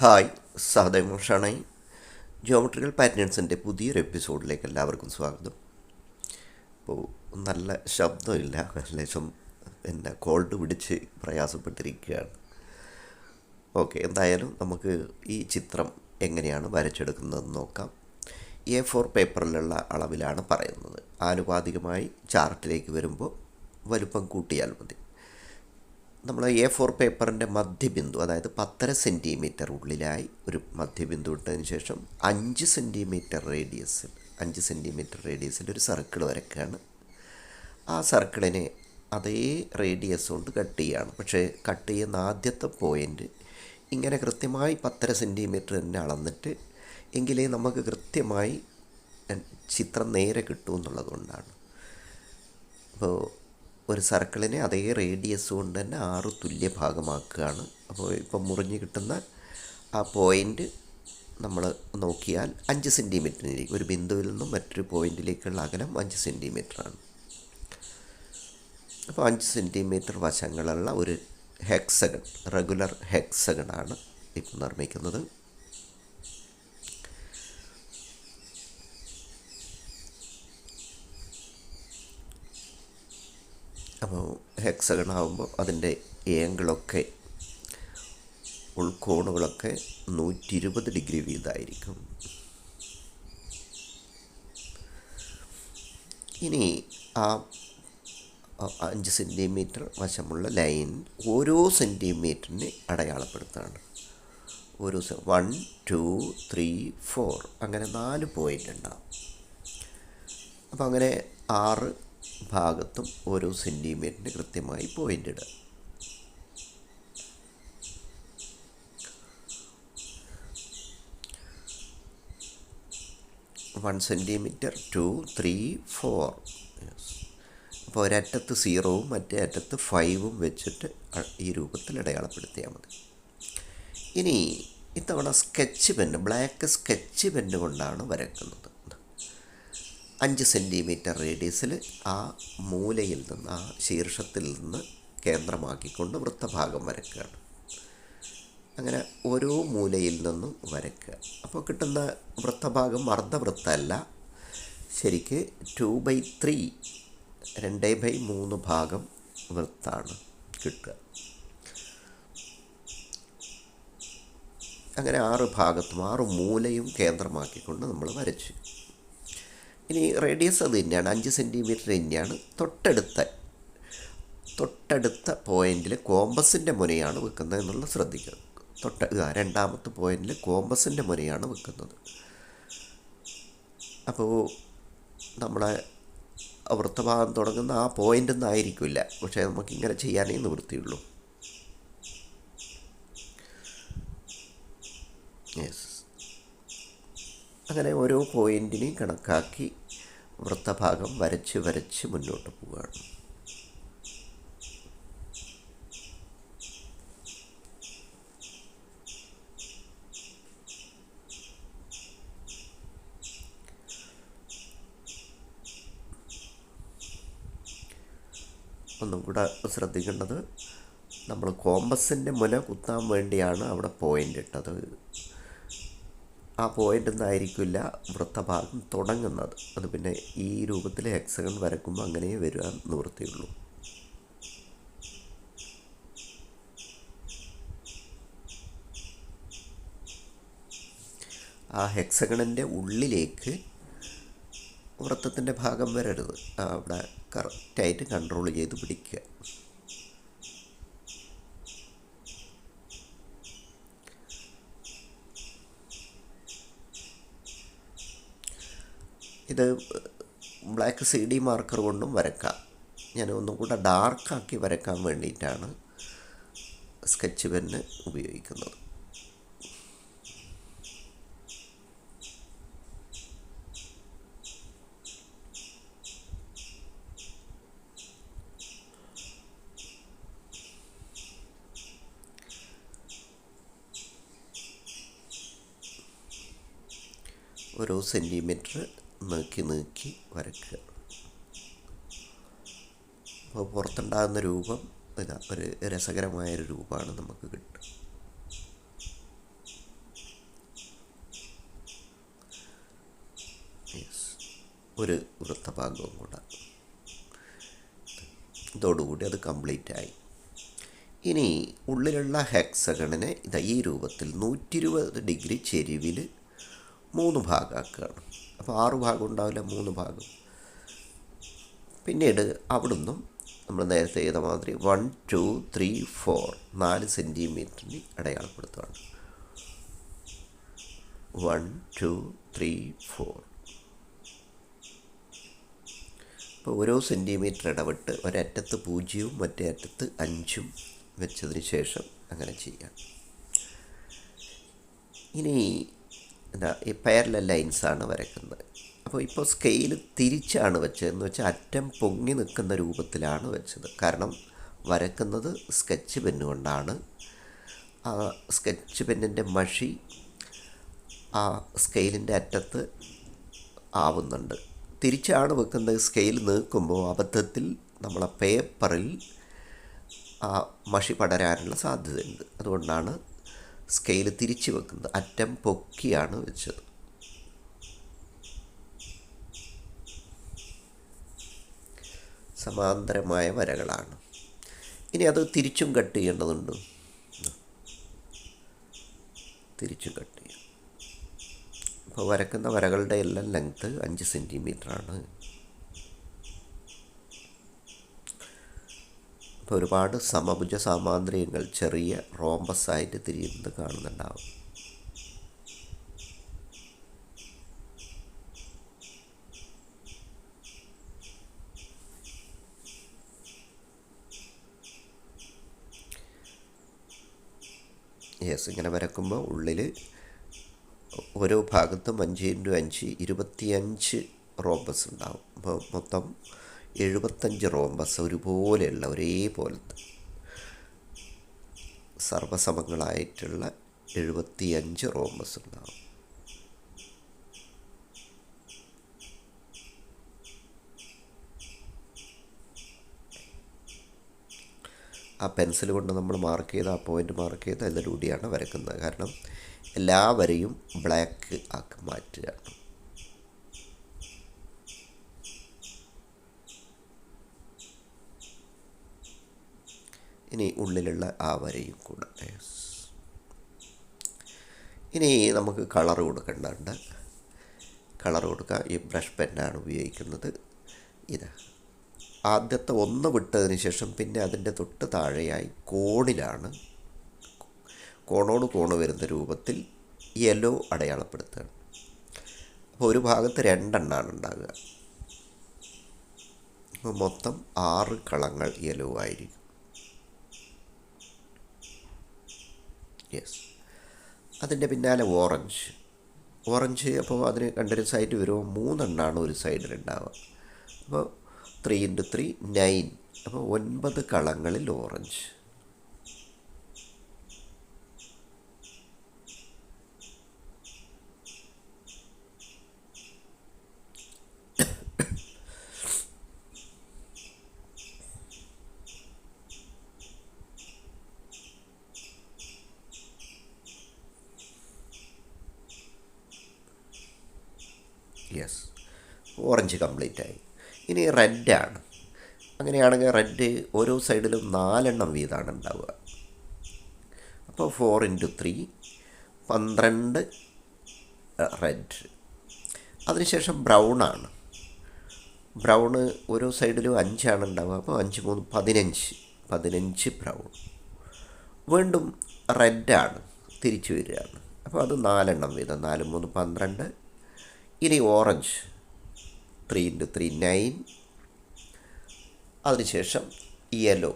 Hi, Sahadev മോഷാണായി. Geometrical പാറ്റേൺസിൻ്റെ പുതിയൊരു എപ്പിസോഡിലേക്ക് എല്ലാവർക്കും സ്വാഗതം. ഇപ്പോൾ നല്ല ശബ്ദമില്ല, ലേശം കോൾഡ് പിടിച്ച് പ്രയാസപ്പെട്ടിരിക്കുകയാണ്. ഓക്കെ, എന്തായാലും നമുക്ക് ഈ ചിത്രം എങ്ങനെയാണ് വരച്ചെടുക്കുന്നതെന്ന് നോക്കാം. A4 പേപ്പറിലുള്ള അളവിലാണ് പറയുന്നത്. ആനുപാതികമായി ചാർട്ടിലേക്ക് വരുമ്പോൾ വലുപ്പം കൂട്ടിയാൽ മതി. നമ്മൾ A4 പേപ്പറിൻ്റെ മധ്യബിന്ദു, അതായത് 10.5 സെൻറ്റിമീറ്റർ ഉള്ളിലായി ഒരു മധ്യബിന്ദു ഇട്ടതിന് ശേഷം 5 സെൻറ്റിമീറ്റർ റേഡിയസിൽ ഒരു സർക്കിൾ വരയ്ക്കുകയാണ്. ആ സർക്കിളിനെ അതേ റേഡിയസ് കൊണ്ട് കട്ട് ചെയ്യുകയാണ്. പക്ഷേ കട്ട് ചെയ്യുന്ന ആദ്യത്തെ പോയിൻ്റ് ഇങ്ങനെ കൃത്യമായി 10.5 സെൻറ്റിമീറ്റർ തന്നെ അളന്നിട്ട് എങ്കിലേ നമുക്ക് കൃത്യമായി ചിത്രം നേരെ കിട്ടുമെന്നുള്ളതുകൊണ്ടാണ്. അപ്പോൾ ഒരു സർക്കിളിനെ അതേ റേഡിയസ് കൊണ്ട് തന്നെ 6 തുല്യ ഭാഗമാക്കുകയാണ്. അപ്പോൾ ഇപ്പം മുറിഞ്ഞ് കിട്ടുന്ന ആ പോയിൻ്റ് നമ്മൾ നോക്കിയാൽ 5 സെൻറ്റിമീറ്ററിന് ഒരു ബിന്ദുവിൽ നിന്നും മറ്റൊരു പോയിൻറ്റിലേക്കുള്ള അകലം 5 സെൻറ്റിമീറ്ററാണ്. അപ്പോൾ 5 സെൻറ്റിമീറ്റർ വശങ്ങളുള്ള ഒരു ഹെക്സഗൺ, റെഗുലർ ഹെക്സഗണാണ് ഇപ്പോൾ നിർമ്മിക്കുന്നത്. അപ്പോൾ ഹെക്സഗൺ ആകുമ്പോൾ അതിൻ്റെ ഏങ്കിളൊക്കെ, ഉൾക്കോണുകളൊക്കെ 120 ഡിഗ്രി വീതമായിരിക്കും. ഇനി ആ 5 സെൻറ്റിമീറ്റർ വശമുള്ള ലൈൻ ഓരോ സെൻറ്റിമീറ്ററിന് അടയാളപ്പെടുത്താണ്. 1, 2, 3, 4 അങ്ങനെ 4 പോയിൻ്റ് ഉണ്ടാകും. അപ്പോൾ അങ്ങനെ 6 ഭാഗത്തും ഓരോ സെൻറ്റിമീറ്ററിന് കൃത്യമായി പോയിൻ്റ് ഇടുക. One centimetre, 2, 3, 4. അപ്പോൾ ഒരറ്റത്ത് 0-ഉം മറ്റേ അറ്റത്ത് 5-ഉം വെച്ചിട്ട് ഈ രൂപത്തിൽ അടയാളപ്പെടുത്തിയാൽ മതി. ഇനി ഇത്തവണ sketch pen, black sketch pen കൊണ്ടാണ് വരയ്ക്കുന്നത്. 5 സെൻറ്റിമീറ്റർ റേഡിയസിൽ ആ മൂലയിൽ നിന്ന്, ആ ശീർഷത്തിൽ നിന്ന് കേന്ദ്രമാക്കിക്കൊണ്ട് വൃത്തഭാഗം വരയ്ക്കുകയാണ്. അങ്ങനെ ഓരോ മൂലയിൽ നിന്നും വരയ്ക്കുക. അപ്പോൾ കിട്ടുന്ന വൃത്തഭാഗം അർദ്ധവൃത്തമല്ല, ശരിക്ക് 2/3, 2/3 ഭാഗം വൃത്താണ് കിട്ടുക. അങ്ങനെ 6 ഭാഗത്തും 6 മൂലയും കേന്ദ്രമാക്കിക്കൊണ്ട് നമ്മൾ വരച്ചു. ഇനി റേഡിയസ് അത് തന്നെയാണ്, 5 സെൻറ്റിമീറ്റർ തന്നെയാണ്. തൊട്ടടുത്ത പോയിൻ്റിൽ കോമ്പസിൻ്റെ മുനയാണ് വെക്കുന്നത് എന്നുള്ളത് ശ്രദ്ധിക്കുക. രണ്ടാമത്തെ പോയിൻ്റിൽ കോമ്പസിൻ്റെ മുനയാണ് വെക്കുന്നത്. അപ്പോൾ നമ്മളെ വൃത്തഭാഗം തുടങ്ങുന്ന ആ പോയിൻ്റ് ഒന്നും ആയിരിക്കില്ല, പക്ഷേ നമുക്കിങ്ങനെ ചെയ്യാനേ നിവൃത്തിയുള്ളൂ. യെസ്, അങ്ങനെ ഓരോ പോയിൻറ്റിനെയും കണക്കാക്കി വൃത്തഭാഗം വരച്ച് മുന്നോട്ട് പോവുകയാണ്. ഒന്നും കൂടെ ശ്രദ്ധിക്കേണ്ടത്, നമ്മൾ കോമ്പസിൻ്റെ മുന കുത്താൻ വേണ്ടിയാണ് അവിടെ പോയിൻ്റ് ഇട്ടത്. ആ പോയിൻ്റ് ഒന്നായിരിക്കില്ല വൃത്തഭാഗം തുടങ്ങുന്നത്. അത് പിന്നെ ഈ രൂപത്തിൽ ഹെക്സഗൺ വരയ്ക്കുമ്പോൾ അങ്ങനെ വരാൻ നിവൃത്തിയുള്ളൂ. ആ ഹെക്സഗണിൻ്റെ ഉള്ളിലേക്ക് വൃത്തത്തിൻ്റെ ഭാഗം വരരുത്, അവിടെ കറക്റ്റായിട്ട് കൺട്രോൾ ചെയ്ത് പിടിക്കുക. ഇത് ബ്ലാക്ക് CD മാർക്കർ കൊണ്ടും വരയ്ക്കാം. ഞാൻ ഒന്നും കൂടെ ഡാർക്കാക്കി വരയ്ക്കാൻ വേണ്ടിയിട്ടാണ് സ്കെച്ച് പെന്ന് ഉപയോഗിക്കുന്നത്. ഓരോ സെൻറ്റിമീറ്റർ നീക്കി വരയ്ക്കുക. അപ്പോൾ പുറത്തുണ്ടാകുന്ന രൂപം ഇതാ ഒരു രസകരമായൊരു രൂപമാണ് നമുക്ക് കിട്ടുക. ഒരു വൃത്തഭാഗവും കൂടെ. ഇതോടുകൂടി അത് കംപ്ലീറ്റ് ആയി. ഇനി ഉള്ളിലുള്ള ഹെക്സഗണിനെ ഈ രൂപത്തിൽ 120 ഡിഗ്രി ചെരിവിൽ 3 ഭാഗമാക്കുകയാണ്. അപ്പോൾ 6 ഭാഗം ഉണ്ടാവില്ല, 3 ഭാഗം. പിന്നീട് അവിടുന്ന് നമ്മൾ നേരത്തെ ചെയ്ത മാതിരി 1 2 3 4 4 സെൻറ്റിമീറ്ററിന് അടയാളപ്പെടുത്തുകയാണ്. 1 2 3 4. അപ്പോൾ ഓരോ സെൻറ്റിമീറ്റർ ഇടവിട്ട് ഒരറ്റത്ത് 0-ഉം മറ്റേ അറ്റത്ത് 5-ഉം വെച്ചതിന് ശേഷം അങ്ങനെ ചെയ്യാം. ഇനി ഈ പാരലൽ ലൈൻസാണ് വരയ്ക്കുന്നത്. അപ്പോൾ ഇപ്പോൾ സ്കെയിൽ തിരിച്ചാണ് വെച്ചതെന്ന് വെച്ചാൽ അറ്റം പൊങ്ങി നിൽക്കുന്ന രൂപത്തിലാണ് വെച്ചത്. കാരണം വരക്കുന്നത് സ്കെച്ച് പെന്നുകൊണ്ടാണ്. ആ സ്കെച്ച് പെന്നിൻ്റെ മഷി ആ സ്കെയിലിൻ്റെ അറ്റത്ത് ആവുന്നുണ്ട്. തിരിച്ചാണ് വെക്കുന്നത്. സ്കെയിൽ നീക്കുമ്പോൾ അബദ്ധത്തിൽ നമ്മളെ പേപ്പറിൽ ആ മഷി പടരാനുള്ള സാധ്യതയുണ്ട്. അതുകൊണ്ടാണ് സ്കെയിൽ തിരിച്ച് വെക്കുന്നത്. അറ്റം പൊക്കിയാണ് വെച്ചത്. സമാന്തരമായ വരകളാണ്. ഇനി അത് തിരിച്ചും കട്ട് ചെയ്യേണ്ടതുണ്ട്. തിരിച്ചും കട്ട് ചെയ്യും. അപ്പോൾ വരക്കുന്ന വരകളുടെ എല്ലാം ലെങ്ത്ത് 5 സെൻറ്റിമീറ്ററാണ്. ഇപ്പോൾ ഒരുപാട് സമഭുജ സാമാന്ത്രികങ്ങൾ ചെറിയ റോംബസ് ആയിട്ട് തിരിയുന്നത് കാണുന്നുണ്ടാവും. ഇങ്ങനെ വരക്കുമ്പോൾ ഉള്ളിൽ ഓരോ ഭാഗത്തും 5x5 25 റോംബസ് ഉണ്ടാവും. അപ്പോൾ മൊത്തം 75 റോംബസ് ഒരുപോലെയുള്ള ഒരേപോലത്തെ സർവസമങ്ങളായിട്ടുള്ള 75 റോംബസ് ഉണ്ടാവും. ആ പെൻസിൽ കൊണ്ട് നമ്മൾ മാർക്ക് ചെയ്ത് ആ പോയിൻ്റ് മാർക്ക് ചെയ്ത് അതിലൂടെയാണ് വരക്കുന്നത്. കാരണം എല്ലാ വരയും ബ്ലാക്ക് ആക്കി മാറ്റുകയാണ്. ഇനി ഉള്ളിലുള്ള ആ വരയും കൂടെ. ഇനി നമുക്ക് കളർ കൊടുക്കേണ്ടതുണ്ട്. കളർ കൊടുക്കാൻ ഈ ബ്രഷ് പെന്നാണ് ഉപയോഗിക്കുന്നത്. ആദ്യത്തെ 1 വിട്ടതിന് ശേഷം പിന്നെ അതിൻ്റെ തൊട്ട് താഴെയായി കോണോട് കോണ് വരുന്ന രൂപത്തിൽ യെല്ലോ അടയാളപ്പെടുത്തുകയാണ്. അപ്പോൾ ഒരു ഭാഗത്ത് 2 എണ്ണമാണ് ഉണ്ടാകുക. അപ്പോൾ മൊത്തം 6 കളങ്ങൾ യെല്ലോ ആയിരിക്കും. അതിൻ്റെ പിന്നാലെ ഓറഞ്ച് അപ്പോൾ അതിന് കണ്ടിന്യൂസ് ആയിട്ട് വരുമ്പോൾ 3 എണ്ണമാണ് ഒരു സൈഡിലുണ്ടാവുക. അപ്പോൾ 3x3 9. അപ്പോൾ 9 കളങ്ങളിൽ ഓറഞ്ച്. ഓറഞ്ച് കംപ്ലീറ്റ് ആയി. ഇനി റെഡാണ്. അങ്ങനെയാണെങ്കിൽ റെഡ് ഓരോ സൈഡിലും 4 എണ്ണം വീതമാണ് ഉണ്ടാവുക. അപ്പോൾ 4x3 12 റെഡ്. അതിനുശേഷം ബ്രൗണാണ്. ബ്രൗണ് ഓരോ സൈഡിലും 5 ആണ് ഉണ്ടാവുക. അപ്പോൾ 5 3 15 ബ്രൗൺ. വീണ്ടും റെഡാണ്, തിരിച്ചു വരികയാണ്. അപ്പോൾ അത് 4 എണ്ണം വീതം, 4 3 12. ഇനി ഓറഞ്ച് 3x3 9. അതിനുശേഷം യെല്ലോ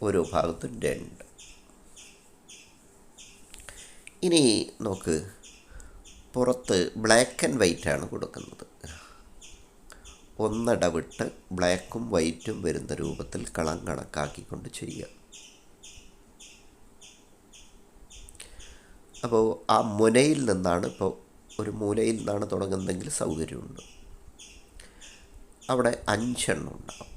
ഓരോ ഭാഗത്തും 2. ഇനി നോക്ക്, പുറത്ത് ബ്ലാക്ക് ആൻഡ് വൈറ്റാണ് കൊടുക്കുന്നത്. 1 ഇടവിട്ട് ബ്ലാക്കും വൈറ്റും വരുന്ന രൂപത്തിൽ കളം കണക്കാക്കിക്കൊണ്ട് ചെയ്യുക. അപ്പോൾ ആ മുനയിൽ നിന്നാണ്, ഇപ്പോൾ ഒരു മൂലയിൽ നിന്നാണ് തുടങ്ങുന്നതെങ്കിൽ സൗകര്യമുണ്ട്. അവിടെ 5 എണ്ണം ഉണ്ടാവും.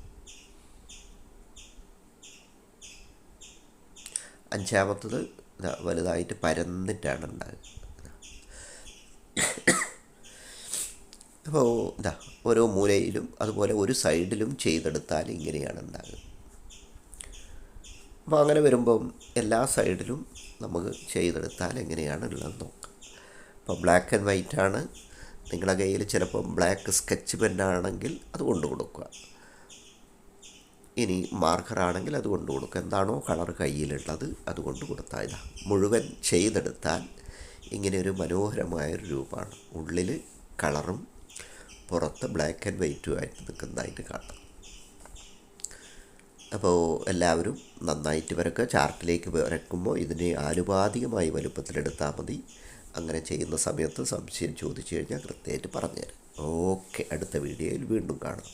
5ാമത്തത് വലുതായിട്ട് പരന്നിട്ടാണ് ഉണ്ടാകുക. അപ്പോൾ ഇതാ ഓരോ മൂലയിലും അതുപോലെ ഒരു സൈഡിലും ചെയ്തെടുത്താൽ ഇങ്ങനെയാണ് ഉണ്ടാകുക. അപ്പോൾ അങ്ങനെ വരുമ്പം എല്ലാ സൈഡിലും നമുക്ക് ചെയ്തെടുത്താൽ എങ്ങനെയാണ് ഉള്ളത് നോക്കാം. അപ്പോൾ ബ്ലാക്ക് ആൻഡ് വൈറ്റ് ആണ്. നിങ്ങളുടെ കയ്യിൽ ചിലപ്പം ബ്ലാക്ക് സ്കെച്ച് പെന്നാണെങ്കിൽ അത് കൊണ്ടു കൊടുക്കുക. ഇനി മാർക്കറാണെങ്കിൽ അത് കൊണ്ടു കൊടുക്കുക. എന്താണോ കളർ കയ്യിലുള്ളത് അത് കൊണ്ട് കൊടുത്താൽ ഇതാ മുഴുവൻ ചെയ്തെടുത്താൽ ഇങ്ങനെ ഒരു മനോഹരമായൊരു രൂപമാണ്. ഉള്ളിൽ കളറും പുറത്ത് ബ്ലാക്ക് ആൻഡ് വൈറ്റുമായിട്ട് നിൽക്കുന്നതായിട്ട് കാണാം. അപ്പോൾ എല്ലാവരും നന്നായിട്ട് വരക്കുക. ചാർട്ടിലേക്ക് വരക്കുമ്പോൾ ഇതിനെ ആനുപാതികമായി വലുപ്പത്തിലെടുത്താൽ മതി. അങ്ങനെ ചെയ്യുന്ന സമയത്ത് സംശയം ചോദിച്ചു കഴിഞ്ഞാൽ കൃത്യമായിട്ട് പറഞ്ഞുതരാം. ഓക്കെ, അടുത്ത വീഡിയോയിൽ വീണ്ടും കാണാം.